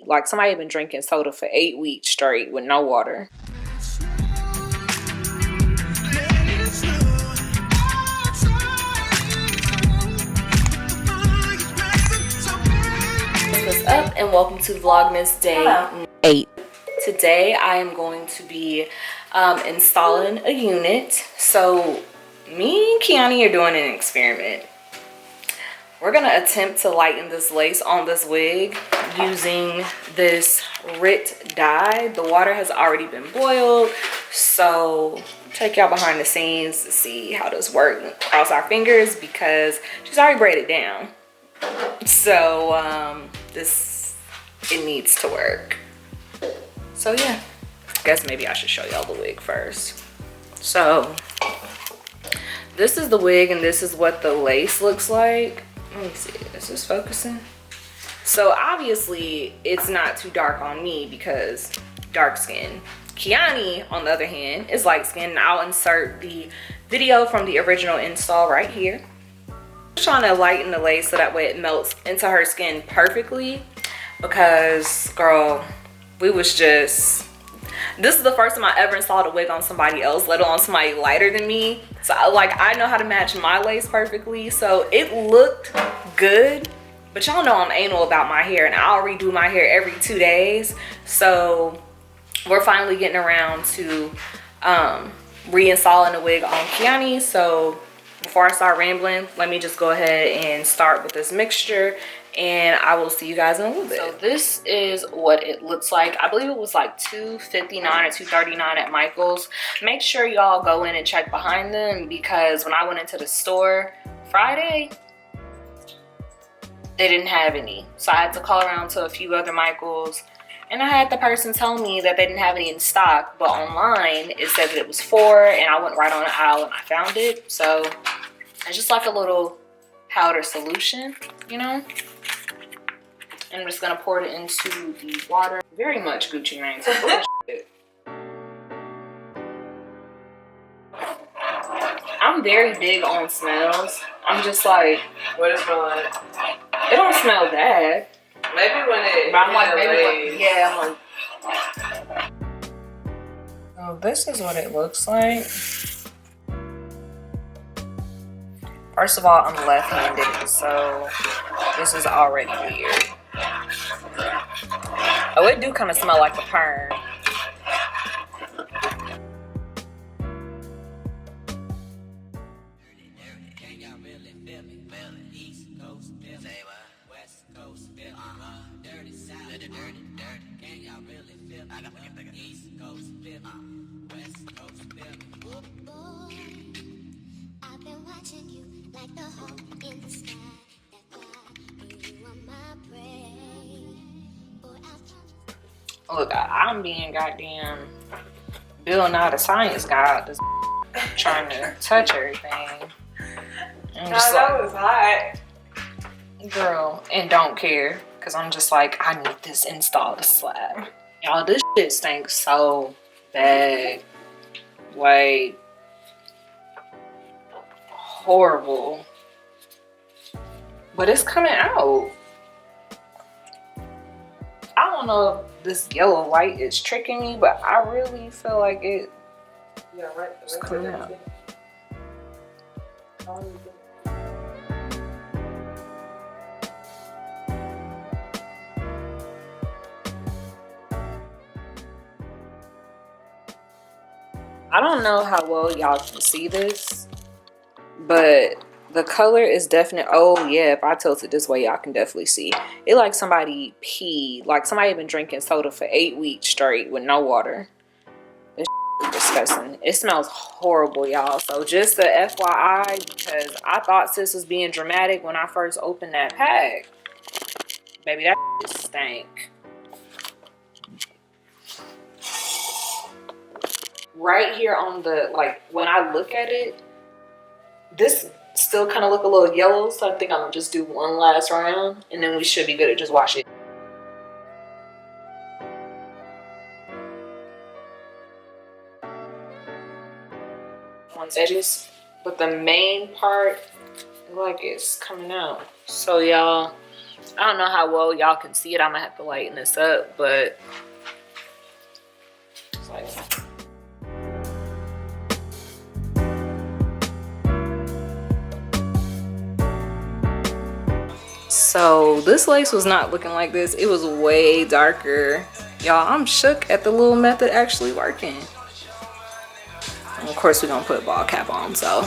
Like somebody had been drinking soda for 8 weeks straight with no water. What's up and welcome to Vlogmas Day 8. Today I am going to be installing a unit. So me and Kiani are doing an experiment. We're gonna attempt to lighten this lace on this wig using this RIT dye. The water has already been boiled, so take y'all behind the scenes to see how this works. Cross our fingers because she's already braided down. So it needs to work. So yeah, I guess maybe I should show y'all the wig first. So this is the wig and this is what the lace looks like. Let me see, is this focusing? So obviously it's not too dark on me because dark skin. Kiani, on the other hand, is light skin. I'll insert the video from the original install right here. I'm trying to lighten the lace so that way it melts into her skin perfectly because, girl, this is the first time I ever installed a wig on somebody else, let alone somebody lighter than me. So I know how to match my lace perfectly. So it looked good, but y'all know I'm anal about my hair and I'll redo my hair every 2 days. So we're finally getting around to reinstalling the wig on Kiani. So before I start rambling, let me just go ahead and start with this mixture and I will see you guys in a little bit. So this is what it looks like. I believe it was like $2.59 or $2.39 at Michael's. Make sure y'all go in and check behind them because when I went into the store Friday, they didn't have any. So I had to call around to a few other Michael's and I had the person tell me that they didn't have any in stock, but online it said that it was 4 and I went right on the aisle and I found it. So it's just like a little powder solution, you know? And I'm just gonna pour it into the water. Very much Gucci Mane. I'm very big on smells. I'm just like, what does it smell like? It don't smell bad. Maybe when it, but I'm like, maybe yeah, I'm like. So this is what it looks like. First of all, I'm left-handed, so this is already weird. Oh, it do kind of smell like a perm. Look, I'm being goddamn Bill Nye the Science Guy, just trying to touch everything. I'm just that was hot. Girl, and don't care, because I'm just like, I need this installed slab. Y'all, this shit stinks so bad. Like, horrible. But it's coming out. I don't know if this yellow light is tricking me, but I really feel like it. Yeah, right. It's coming out. I don't know how well y'all can see this, but the color is definite. Oh yeah, if I tilt it this way, y'all can definitely see it. Like somebody peed, like somebody had been drinking soda for 8 weeks straight with no water. This is disgusting. It smells horrible, y'all. So just a FYI, because I thought sis was being dramatic when I first opened that pack. Baby, that stank. Right here on the, like, when I look at it, this still kind of look a little yellow, so I think I'm gonna just do one last round and then we should be good to just wash it. On edges, but the main part, like, it's coming out. So y'all, I don't know how well y'all can see it. I'm gonna have to lighten this up, but it's like, so this lace was not looking like this. It was way darker. Y'all, I'm shook at the little method actually working. And of course, we're gonna put a ball cap on, so.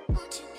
Want you